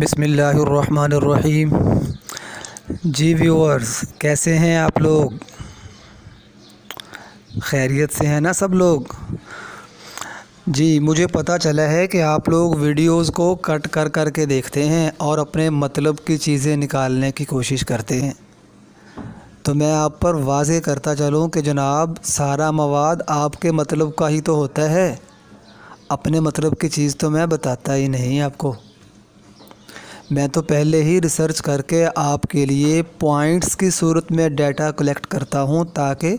بسم اللہ الرحمن الرحیم۔ جی ویورز، کیسے ہیں آپ لوگ؟ خیریت سے ہیں نا سب لوگ؟ جی مجھے پتہ چلا ہے کہ آپ لوگ ویڈیوز کو کٹ کر کے دیکھتے ہیں اور اپنے مطلب کی چیزیں نکالنے کی کوشش کرتے ہیں، تو میں آپ پر واضح کرتا چلوں کہ جناب سارا مواد آپ کے مطلب کا ہی تو ہوتا ہے، اپنے مطلب کی چیز تو میں بتاتا ہی نہیں آپ کو۔ میں تو پہلے ہی ریسرچ کر کے آپ کے لیے پوائنٹس کی صورت میں ڈیٹا کلیکٹ کرتا ہوں تاکہ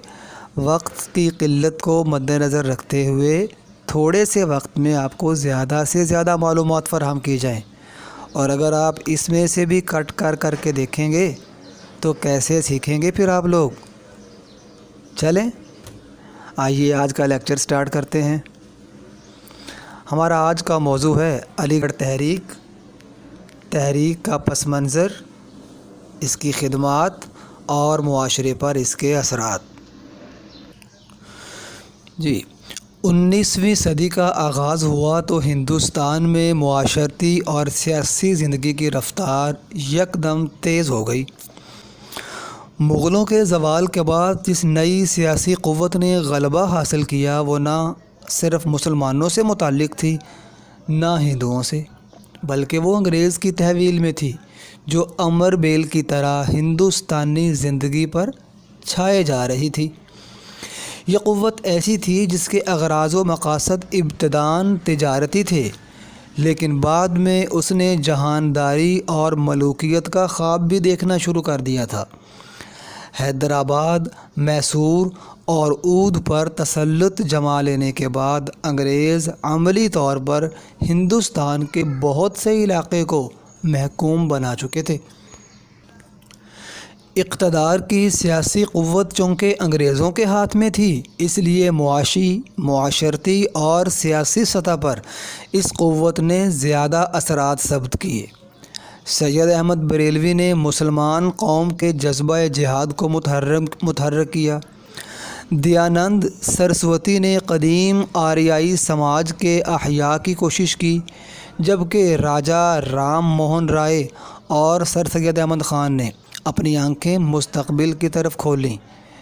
وقت کی قلت کو مد نظر رکھتے ہوئے تھوڑے سے وقت میں آپ کو زیادہ سے زیادہ معلومات فراہم کی جائیں، اور اگر آپ اس میں سے بھی کٹ کر کے دیکھیں گے تو کیسے سیکھیں گے پھر آپ لوگ؟ چلیں آئیے آج کا لیکچر سٹارٹ کرتے ہیں۔ ہمارا آج کا موضوع ہے علی گڑھ تحریک کا پس منظر، اس کی خدمات اور معاشرے پر اس کے اثرات۔ جی 19ویں صدی کا آغاز ہوا تو ہندوستان میں معاشرتی اور سیاسی زندگی کی رفتار یکدم تیز ہو گئی۔ مغلوں کے زوال کے بعد جس نئی سیاسی قوت نے غلبہ حاصل کیا وہ نہ صرف مسلمانوں سے متعلق تھی نہ ہندوؤں سے، بلکہ وہ انگریز کی تحویل میں تھی جو امر بیل کی طرح ہندوستانی زندگی پر چھائے جا رہی تھی۔ یہ قوت ایسی تھی جس کے اغراض و مقاصد ابتداءً تجارتی تھے، لیکن بعد میں اس نے جہانداری اور ملوکیت کا خواب بھی دیکھنا شروع کر دیا تھا۔ حیدرآباد، میسور اور اودھ پر تسلط جما لینے کے بعد انگریز عملی طور پر ہندوستان کے بہت سے علاقے کو محکوم بنا چکے تھے۔ اقتدار کی سیاسی قوت چونکہ انگریزوں کے ہاتھ میں تھی، اس لیے معاشرتی اور سیاسی سطح پر اس قوت نے زیادہ اثرات ثبت کیے۔ سید احمد بریلوی نے مسلمان قوم کے جذبہ جہاد کو متحرک کیا۔ دیانند سرسوتی نے قدیم آریائی سماج کے احیاء کی کوشش کی، جبکہ راجا رام موہن رائے اور سر سید احمد خان نے اپنی آنکھیں مستقبل کی طرف کھولیں،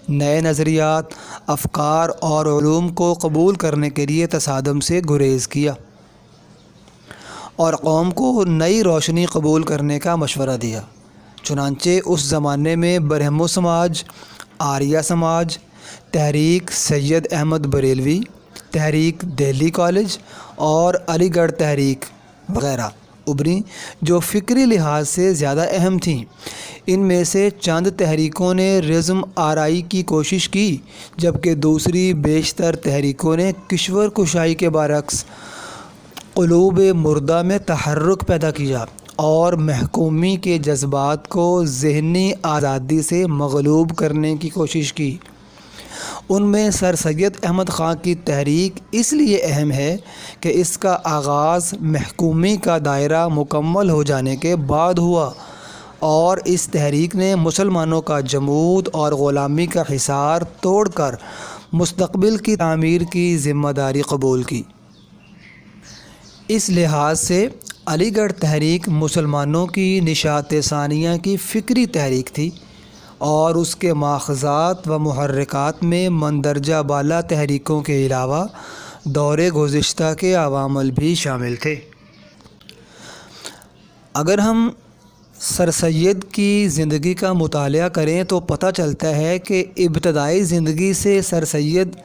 نئے نظریات، افکار اور علوم کو قبول کرنے کے لیے تصادم سے گریز کیا اور قوم کو نئی روشنی قبول کرنے کا مشورہ دیا۔ چنانچہ اس زمانے میں برہمو سماج، آریہ سماج، تحریک سید احمد بریلوی، تحریک دہلی کالج اور علی گڑھ تحریک وغیرہ ابھریں جو فکری لحاظ سے زیادہ اہم تھیں۔ ان میں سے چند تحریکوں نے رزم آرائی کی کوشش کی، جبکہ دوسری بیشتر تحریکوں نے کشور کشائی کے برعکس قلوب مردہ میں تحرک پیدا کیا اور محکومی کے جذبات کو ذہنی آزادی سے مغلوب کرنے کی کوشش کی۔ ان میں سر سید احمد خان کی تحریک اس لیے اہم ہے کہ اس کا آغاز محکومی کا دائرہ مکمل ہو جانے کے بعد ہوا اور اس تحریک نے مسلمانوں کا جمود اور غلامی کا حصار توڑ کر مستقبل کی تعمیر کی ذمہ داری قبول کی۔ اس لحاظ سے علی گڑھ تحریک مسلمانوں کی نشاط ثانیہ کی فکری تحریک تھی اور اس کے ماخذات و محرکات میں مندرجہ بالا تحریکوں کے علاوہ دور گزشتہ کے عوامل بھی شامل تھے۔ اگر ہم سر سید کی زندگی کا مطالعہ کریں تو پتہ چلتا ہے کہ ابتدائی زندگی سے سر سید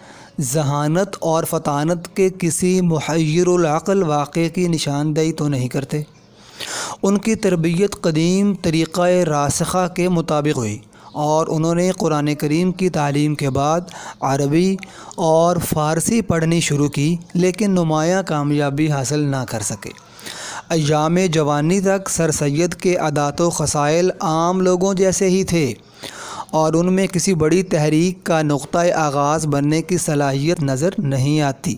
ذہانت اور فطانت کے کسی محیر العقل واقعے کی نشاندہی تو نہیں کرتے۔ ان کی تربیت قدیم طریقہ راسخہ کے مطابق ہوئی اور انہوں نے قرآن کریم کی تعلیم کے بعد عربی اور فارسی پڑھنی شروع کی، لیکن نمایاں کامیابی حاصل نہ کر سکے۔ ایام جوانی تک سر سید کے عادات و خصائل عام لوگوں جیسے ہی تھے اور ان میں کسی بڑی تحریک کا نقطۂ آغاز بننے کی صلاحیت نظر نہیں آتی۔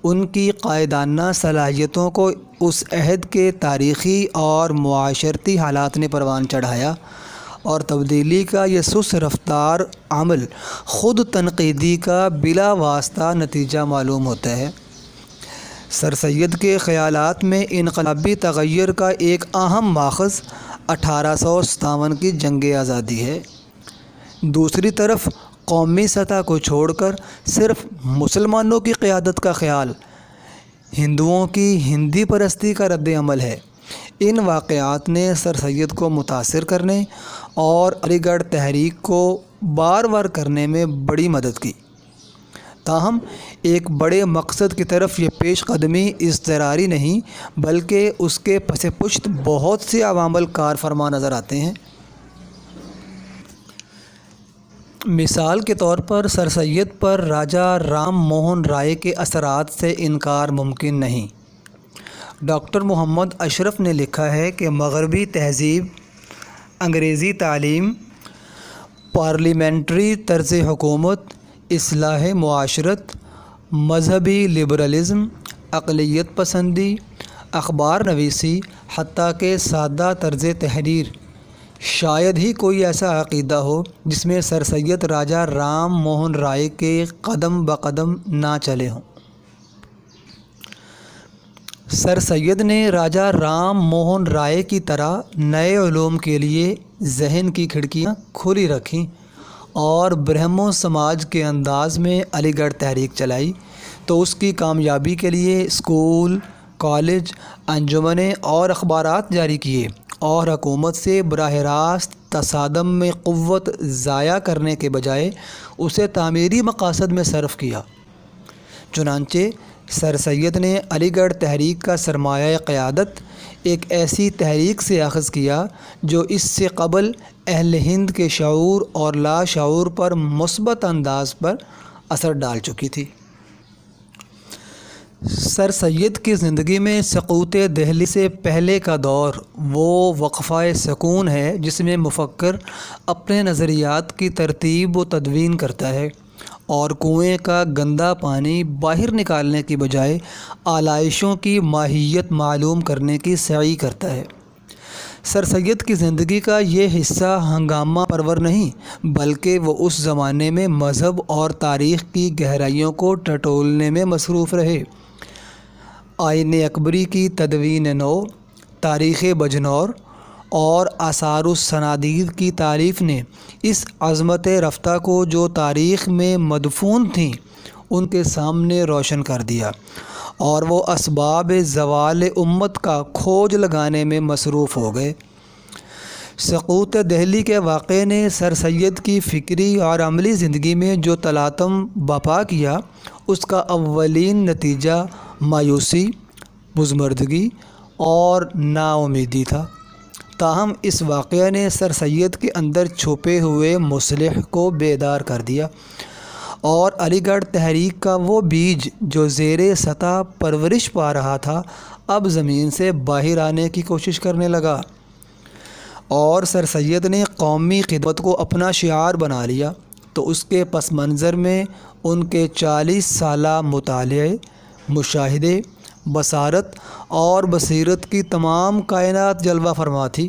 ان کی قائدانہ صلاحیتوں کو اس عہد کے تاریخی اور معاشرتی حالات نے پروان چڑھایا اور تبدیلی کا یہ سست رفتار عمل خود تنقیدی کا بلا واسطہ نتیجہ معلوم ہوتا ہے۔ سر سید کے خیالات میں انقلابی تغیر کا ایک اہم ماخذ 1857 کی جنگ آزادی ہے۔ دوسری طرف قومی سطح کو چھوڑ کر صرف مسلمانوں کی قیادت کا خیال ہندوؤں کی ہندی پرستی کا رد عمل ہے۔ ان واقعات نے سر سید کو متاثر کرنے اور علی گڑھ تحریک کو بار بار کرنے میں بڑی مدد کی۔ تاہم ایک بڑے مقصد کی طرف یہ پیش قدمی اضطراری نہیں بلکہ اس کے پس پشت بہت سے عوامل کار فرما نظر آتے ہیں۔ مثال کے طور پر سر سید پر راجہ رام موہن رائے کے اثرات سے انکار ممکن نہیں۔ ڈاکٹر محمد اشرف نے لکھا ہے کہ مغربی تہذیب، انگریزی تعلیم، پارلیمنٹری طرز حکومت، اصلاح معاشرت، مذہبی لبرلزم، اقلیت پسندی، اخبار نویسی، حتیٰ کہ سادہ طرز تحریر، شاید ہی کوئی ایسا عقیدہ ہو جس میں سر سید راجہ رام موہن رائے کے قدم بقدم نہ چلے ہوں۔ سر سید نے راجہ رام موہن رائے کی طرح نئے علوم کے لیے ذہن کی کھڑکیاں کھلی رکھیں اور برہمو سماج کے انداز میں علی گڑھ تحریک چلائی، تو اس کی کامیابی کے لیے اسکول، کالج، انجمنیں اور اخبارات جاری کیے اور حکومت سے براہ راست تصادم میں قوت ضائع کرنے کے بجائے اسے تعمیری مقاصد میں صرف کیا۔ چنانچہ سر سید نے علی گڑھ تحریک کا سرمایہ قیادت ایک ایسی تحریک سے اخذ کیا جو اس سے قبل اہل ہند کے شعور اور لاشعور پر مثبت انداز پر اثر ڈال چکی تھی۔ سر سید کی زندگی میں سقوط دہلی سے پہلے کا دور وہ وقفہ سکون ہے جس میں مفکر اپنے نظریات کی ترتیب و تدوین کرتا ہے اور کنویں کا گندا پانی باہر نکالنے کی بجائے آلائشوں کی ماہیت معلوم کرنے کی سعی کرتا ہے۔ سر سید کی زندگی کا یہ حصہ ہنگامہ پرور نہیں بلکہ وہ اس زمانے میں مذہب اور تاریخ کی گہرائیوں کو ٹٹولنے میں مصروف رہے۔ آئین اکبری کی تدوین نو، تاریخ بجنور اور آثار الصنادید کی تالیف نے اس عظمت رفتہ کو جو تاریخ میں مدفون تھیں ان کے سامنے روشن کر دیا اور وہ اسباب زوال امت کا کھوج لگانے میں مصروف ہو گئے۔ سقوط دہلی کے واقعے نے سر سید کی فکری اور عملی زندگی میں جو تلاطم برپا کیا اس کا اولین نتیجہ مایوسی، بزمردگی اور نا امیدی تھا۔ تاہم اس واقعہ نے سر سید کے اندر چھپے ہوئے مصلح کو بیدار کر دیا اور علی گڑھ تحریک کا وہ بیج جو زیر سطح پرورش پا رہا تھا اب زمین سے باہر آنے کی کوشش کرنے لگا، اور سر سید نے قومی خدمت کو اپنا شعار بنا لیا تو اس کے پس منظر میں ان کے 40 سالہ مطالعے، مشاہدے، بصارت اور بصیرت کی تمام کائنات جلوہ فرما تھی۔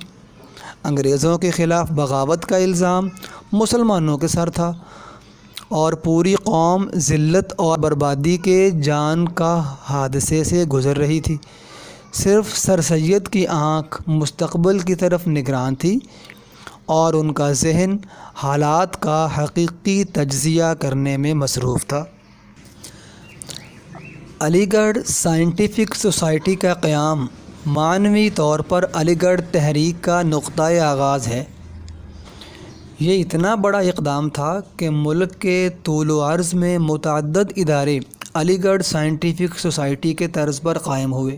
انگریزوں کے خلاف بغاوت کا الزام مسلمانوں کے سر تھا اور پوری قوم ذلت اور بربادی کے جان کا حادثے سے گزر رہی تھی۔ صرف سر سید کی آنکھ مستقبل کی طرف نگران تھی اور ان کا ذہن حالات کا حقیقی تجزیہ کرنے میں مصروف تھا۔ علی گڑھ سائنٹیفک سوسائٹی کا قیام معنوی طور پر علی گڑھ تحریک کا نقطۂ آغاز ہے۔ یہ اتنا بڑا اقدام تھا کہ ملک کے طول و عرض میں متعدد ادارے علی گڑھ سائنٹیفک سوسائٹی کے طرز پر قائم ہوئے۔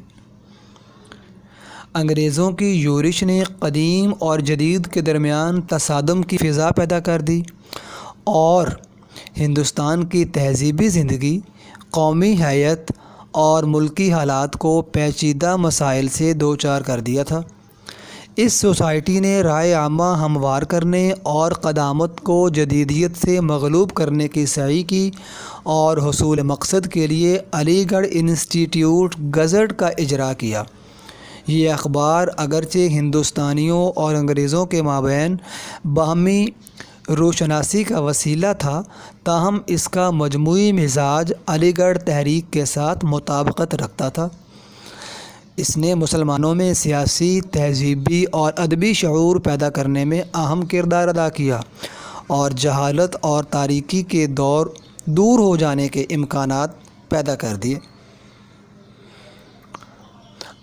انگریزوں کی یورش نے قدیم اور جدید کے درمیان تصادم کی فضا پیدا کر دی اور ہندوستان کی تہذیبی زندگی، قومی حیت اور ملکی حالات کو پیچیدہ مسائل سے دوچار کر دیا تھا۔ اس سوسائٹی نے رائے عامہ ہموار کرنے اور قدامت کو جدیدیت سے مغلوب کرنے کی سعی کی اور حصول مقصد کے لیے علی گڑھ انسٹیٹیوٹ گزٹ کا اجرا کیا۔ یہ اخبار اگرچہ ہندوستانیوں اور انگریزوں کے مابین باہمی روشناسی کا وسیلہ تھا، تاہم اس کا مجموعی مزاج علی گڑھ تحریک کے ساتھ مطابقت رکھتا تھا۔ اس نے مسلمانوں میں سیاسی، تہذیبی اور ادبی شعور پیدا کرنے میں اہم کردار ادا کیا اور جہالت اور تاریکی کے دور ہو جانے کے امکانات پیدا کر دیے۔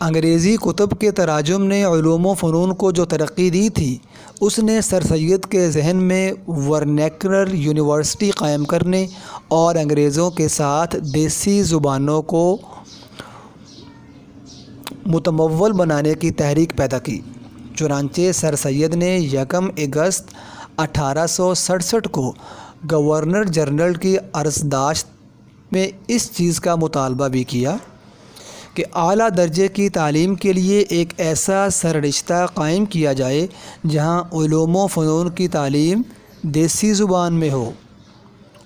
انگریزی کتب کے تراجم نے علوم و فنون کو جو ترقی دی تھی، اس نے سر سید کے ذہن میں ورنیکولر یونیورسٹی قائم کرنے اور انگریزوں کے ساتھ دیسی زبانوں کو متمول بنانے کی تحریک پیدا کی۔ چنانچہ سر سید نے 1 اگست 1867 کو گورنر جنرل کی عرضداشت میں اس چیز کا مطالبہ بھی کیا کہ اعلیٰ درجے کی تعلیم کے لیے ایک ایسا سررشتہ قائم کیا جائے جہاں علوم و فنون کی تعلیم دیسی زبان میں ہو۔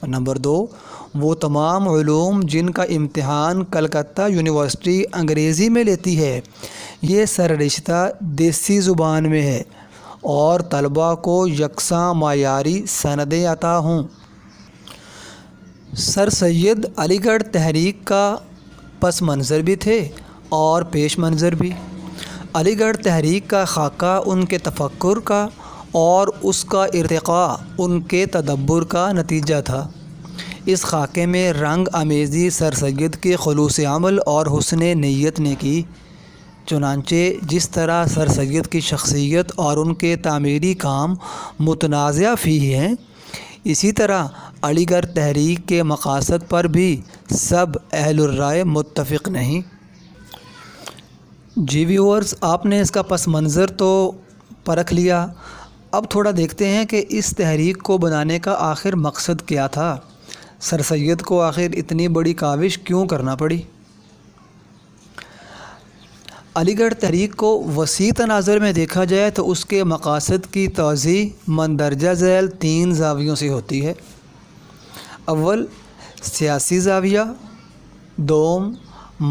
نمبر 2، وہ تمام علوم جن کا امتحان کلکتہ یونیورسٹی انگریزی میں لیتی ہے، یہ سررشتہ دیسی زبان میں ہے اور طلباء کو یکساں معیاری سندیں عطا ہوں۔ سر سید علی گڑھ تحریک کا پس منظر بھی تھے اور پیش منظر بھی۔ علی گڑھ تحریک کا خاکہ ان کے تفکر کا اور اس کا ارتقاء ان کے تدبر کا نتیجہ تھا۔ اس خاکے میں رنگ آمیزی سر سید کے خلوص عمل اور حسن نیت نے کی۔ چنانچہ جس طرح سر سید کی شخصیت اور ان کے تعمیری کام متنازع فی ہیں، اسی طرح علی گڑھ تحریک کے مقاصد پر بھی سب اہل الرائے متفق نہیں۔ جی ویورز، آپ نے اس کا پس منظر تو پرکھ لیا، اب تھوڑا دیکھتے ہیں کہ اس تحریک کو بنانے کا آخر مقصد کیا تھا۔ سر سید کو آخر اتنی بڑی کاوش کیوں کرنا پڑی؟ علی گڑھ تحریک کو وسیع تناظر میں دیکھا جائے تو اس کے مقاصد کی توضیح مندرجہ ذیل 3 زاویوں سے ہوتی ہے۔ اول، سیاسی زاویہ، دوم،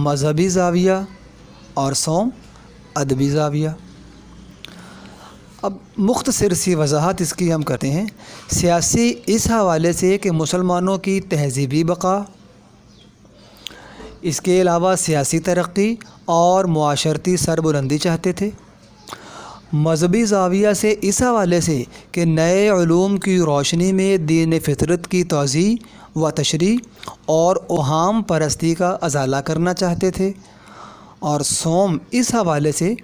مذہبی زاویہ اور سوم، ادبی زاویہ۔ اب مختصر سی وضاحت اس کی ہم کرتے ہیں۔ سیاسی اس حوالے سے کہ مسلمانوں کی تہذیبی بقا، اس کے علاوہ سیاسی ترقی اور معاشرتی سربلندی چاہتے تھے۔ مذہبی زاویہ سے اس حوالے سے کہ نئے علوم کی روشنی میں دین فطرت کی توضیح و تشریح اور اوہام پرستی کا ازالہ کرنا چاہتے تھے۔ اور سوم اس حوالے سے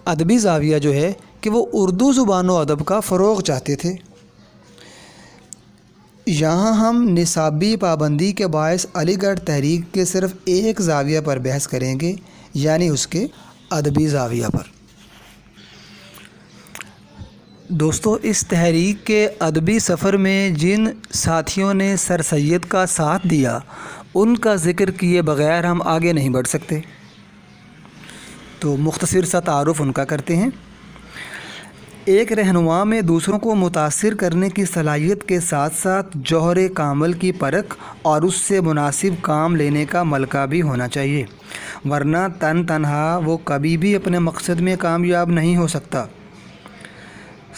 ادبی زاویہ جو ہے کہ وہ اردو زبان و ادب کا فروغ چاہتے تھے۔ یہاں ہم نصابی پابندی کے باعث علی گڑھ تحریک کے صرف ایک زاویہ پر بحث کریں گے، یعنی اس کے ادبی زاویہ پر۔ دوستو، اس تحریک کے ادبی سفر میں جن ساتھیوں نے سر سید کا ساتھ دیا، ان کا ذکر کیے بغیر ہم آگے نہیں بڑھ سکتے، تو مختصر سا تعارف ان کا کرتے ہیں۔ ایک رہنما میں دوسروں کو متاثر کرنے کی صلاحیت کے ساتھ ساتھ جوہر کامل کی پرکھ اور اس سے مناسب کام لینے کا ملکہ بھی ہونا چاہیے، ورنہ تنہا وہ کبھی بھی اپنے مقصد میں کامیاب نہیں ہو سکتا۔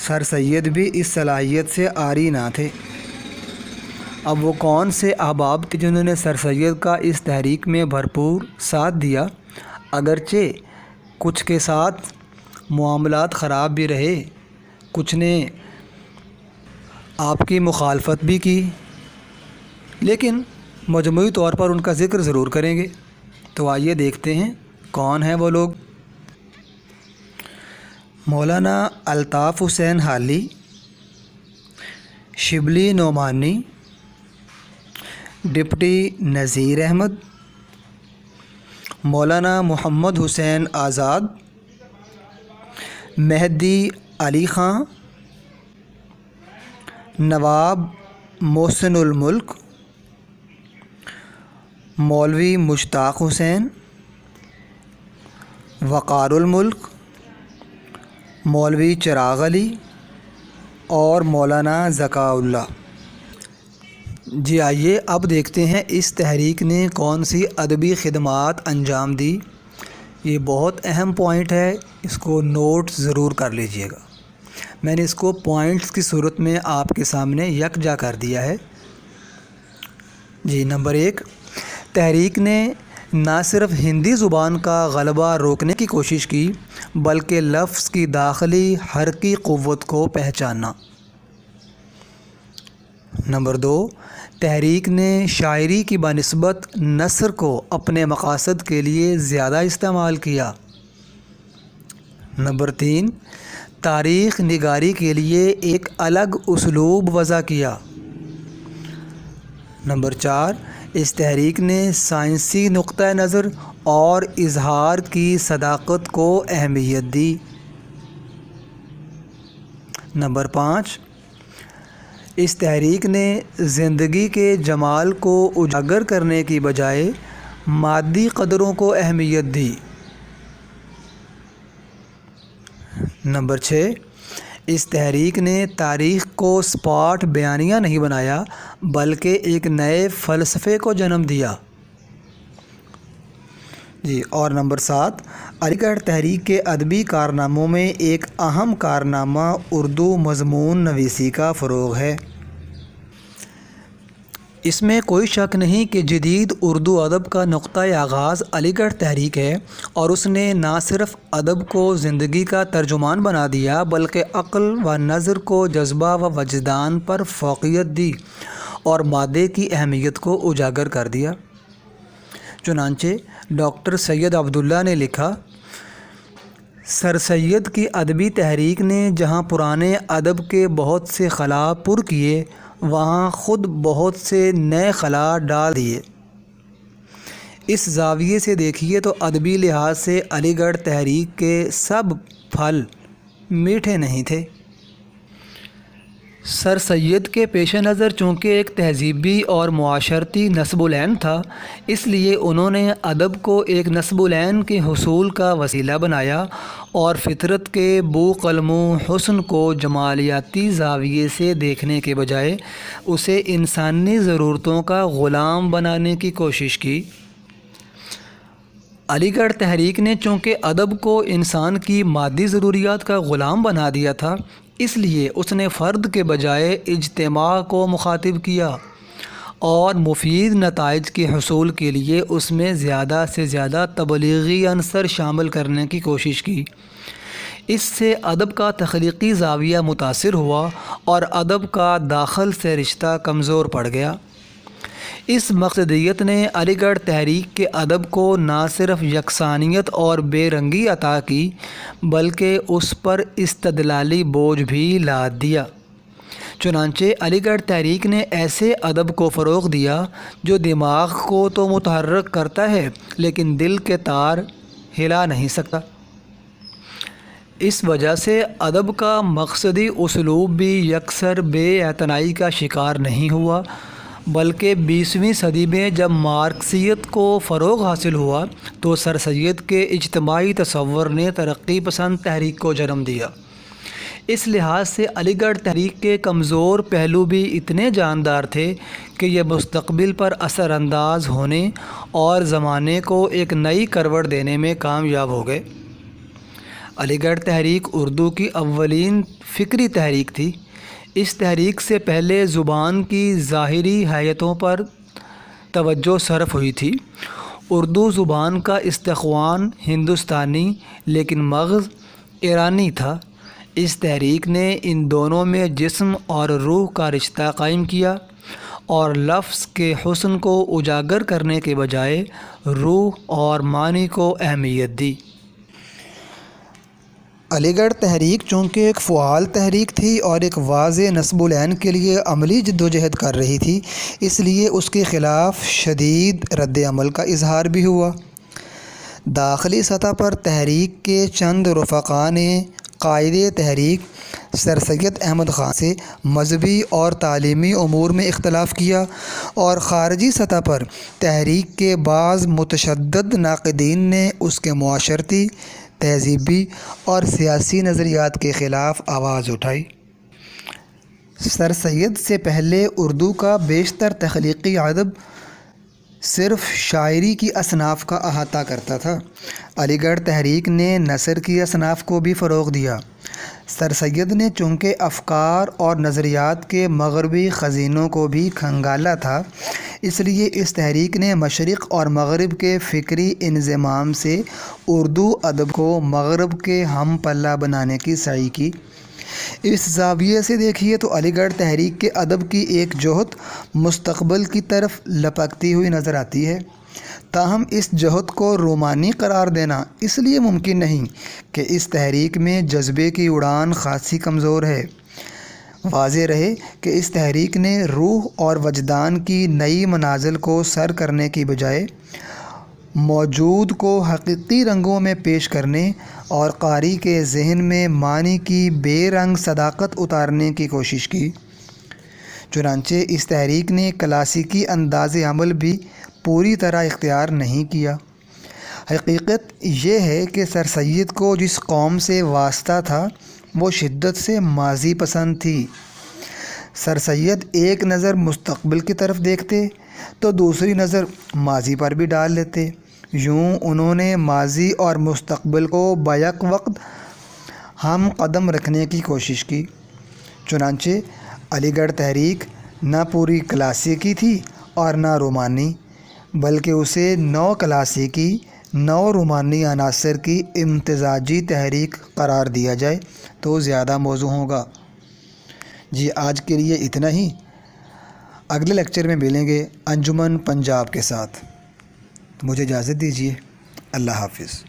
سر سید بھی اس صلاحیت سے عاری نہ تھے۔ اب وہ کون سے احباب تھے جنہوں نے سر سید کا اس تحریک میں بھرپور ساتھ دیا؟ اگرچہ کچھ کے ساتھ معاملات خراب بھی رہے، کچھ نے آپ کی مخالفت بھی کی، لیکن مجموعی طور پر ان کا ذکر ضرور کریں گے۔ تو آئیے دیکھتے ہیں کون ہیں وہ لوگ۔ مولانا الطاف حسین حالی، شبلی نعمانی، ڈپٹی نذیر احمد، مولانا محمد حسین آزاد، مہدی علی خان، نواب محسن الملک، مولوی مشتاق حسین، وقار الملک، مولوی چراغ علی اور مولانا ذکاء اللہ۔ جی آئیے اب دیکھتے ہیں اس تحریک نے کون سی ادبی خدمات انجام دی۔ یہ بہت اہم پوائنٹ ہے، اس کو نوٹ ضرور کر لیجئے گا۔ میں نے اس کو پوائنٹس کی صورت میں آپ کے سامنے یکجا کر دیا ہے۔ جی، نمبر 1، تحریک نے نہ صرف ہندی زبان کا غلبہ روکنے کی کوشش کی بلکہ لفظ کی داخلی حرکی قوت کو پہچانا۔ نمبر 2، تحریک نے شاعری کی بنسبت نثر کو اپنے مقاصد کے لیے زیادہ استعمال کیا۔ نمبر 3، تاریخ نگاری کے لیے ایک الگ اسلوب وضع کیا۔ نمبر 4، اس تحریک نے سائنسی نقطہ نظر اور اظہار کی صداقت کو اہمیت دی۔ نمبر 5، اس تحریک نے زندگی کے جمال کو اجاگر کرنے کی بجائے مادی قدروں کو اہمیت دی۔ نمبر 6، اس تحریک نے تاریخ کو سپاٹ بیانیہ نہیں بنایا بلکہ ایک نئے فلسفے کو جنم دیا۔ جی، اور نمبر 7، علی گڑھ تحریک کے ادبی کارناموں میں ایک اہم کارنامہ اردو مضمون نویسی کا فروغ ہے۔ اس میں کوئی شک نہیں کہ جدید اردو ادب کا نقطۂ آغاز علی گڑھ تحریک ہے، اور اس نے نہ صرف ادب کو زندگی کا ترجمان بنا دیا بلکہ عقل و نظر کو جذبہ و وجدان پر فوقیت دی اور مادے کی اہمیت کو اجاگر کر دیا۔ چنانچہ ڈاکٹر سید عبداللہ نے لکھا، سر سید کی ادبی تحریک نے جہاں پرانے ادب کے بہت سے خلا پر کیے وہاں خود بہت سے نئے خلا ڈال دیے۔ اس زاویے سے دیکھیے تو ادبی لحاظ سے علی گڑھ تحریک کے سب پھل میٹھے نہیں تھے۔ سر سید کے پیش نظر چونکہ ایک تہذیبی اور معاشرتی نصب العین تھا، اس لیے انہوں نے ادب کو ایک نصب العین کے حصول کا وسیلہ بنایا اور فطرت کے بو قلم و حسن کو جمالیاتی زاویے سے دیکھنے کے بجائے اسے انسانی ضرورتوں کا غلام بنانے کی کوشش کی۔ علی گڑھ تحریک نے چونکہ ادب کو انسان کی مادی ضروریات کا غلام بنا دیا تھا، اس لیے اس نے فرد کے بجائے اجتماع کو مخاطب کیا اور مفید نتائج کے حصول کے لیے اس میں زیادہ سے زیادہ تبلیغی عنصر شامل کرنے کی کوشش کی۔ اس سے ادب کا تخلیقی زاویہ متاثر ہوا اور ادب کا داخل سے رشتہ کمزور پڑ گیا۔ اس مقصدیت نے علی گڑھ تحریک کے ادب کو نہ صرف یکسانیت اور بے رنگی عطا کی بلکہ اس پر استدلالی بوجھ بھی لاد دیا۔ چنانچہ علی گڑھ تحریک نے ایسے ادب کو فروغ دیا جو دماغ کو تو متحرک کرتا ہے لیکن دل کے تار ہلا نہیں سکتا۔ اس وجہ سے ادب کا مقصدی اسلوب بھی یکسر بے اعتنائی کا شکار نہیں ہوا، بلکہ 20ویں صدی میں جب مارکسیت کو فروغ حاصل ہوا تو سر سید کے اجتماعی تصور نے ترقی پسند تحریک کو جنم دیا۔ اس لحاظ سے علی گڑھ تحریک کے کمزور پہلو بھی اتنے جاندار تھے کہ یہ مستقبل پر اثر انداز ہونے اور زمانے کو ایک نئی کروٹ دینے میں کامیاب ہو گئے۔ علی گڑھ تحریک اردو کی اولین فکری تحریک تھی۔ اس تحریک سے پہلے زبان کی ظاہری حیتوں پر توجہ صرف ہوئی تھی۔ اردو زبان کا استخوان ہندوستانی لیکن مغز ایرانی تھا۔ اس تحریک نے ان دونوں میں جسم اور روح کا رشتہ قائم کیا اور لفظ کے حسن کو اجاگر کرنے کے بجائے روح اور معنی کو اہمیت دی۔ علی گڑھ تحریک چونکہ ایک فعال تحریک تھی اور ایک واضح نصب العین کے لیے عملی جدوجہد کر رہی تھی، اس لیے اس کے خلاف شدید رد عمل کا اظہار بھی ہوا۔ داخلی سطح پر تحریک کے چند رفقا نے قائد تحریک سر سید احمد خان سے مذہبی اور تعلیمی امور میں اختلاف کیا، اور خارجی سطح پر تحریک کے بعض متشدد ناقدین نے اس کے معاشرتی، تہذیبی اور سیاسی نظریات کے خلاف آواز اٹھائی۔ سر سید سے پہلے اردو کا بیشتر تخلیقی ادب صرف شاعری کی اصناف کا احاطہ کرتا تھا۔ علی گڑھ تحریک نے نثر کی اصناف کو بھی فروغ دیا۔ سر سید نے چونکہ افکار اور نظریات کے مغربی خزینوں کو بھی کھنگالا تھا، اس لیے اس تحریک نے مشرق اور مغرب کے فکری انضمام سے اردو ادب کو مغرب کے ہم پلہ بنانے کی سعی کی۔ اس زاویے سے دیکھیے تو علی گڑھ تحریک کے ادب کی ایک جہت مستقبل کی طرف لپکتی ہوئی نظر آتی ہے۔ تاہم اس جہت کو رومانی قرار دینا اس لیے ممکن نہیں کہ اس تحریک میں جذبے کی اڑان خاصی کمزور ہے۔ واضح رہے کہ اس تحریک نے روح اور وجدان کی نئی منازل کو سر کرنے کی بجائے موجود کو حقیقی رنگوں میں پیش کرنے اور قاری کے ذہن میں معنی کی بے رنگ صداقت اتارنے کی کوشش کی۔ چنانچہ اس تحریک نے کلاسیکی انداز عمل بھی پوری طرح اختیار نہیں کیا۔ حقیقت یہ ہے کہ سر سید کو جس قوم سے واسطہ تھا وہ شدت سے ماضی پسند تھی۔ سر سید ایک نظر مستقبل کی طرف دیکھتے تو دوسری نظر ماضی پر بھی ڈال لیتے۔ یوں انہوں نے ماضی اور مستقبل کو بیک وقت ہم قدم رکھنے کی کوشش کی۔ چنانچہ علی گڑھ تحریک نہ پوری کلاسیکی تھی اور نہ رومانی، بلکہ اسے نو کلاسیکی نو رومانی عناصر کی امتزاجی تحریک قرار دیا جائے تو زیادہ موزوں ہوگا۔ جی آج کے لیے اتنا ہی۔ اگلے لیکچر میں ملیں گے انجمن پنجاب کے ساتھ۔ مجھے اجازت دیجیے۔ اللہ حافظ۔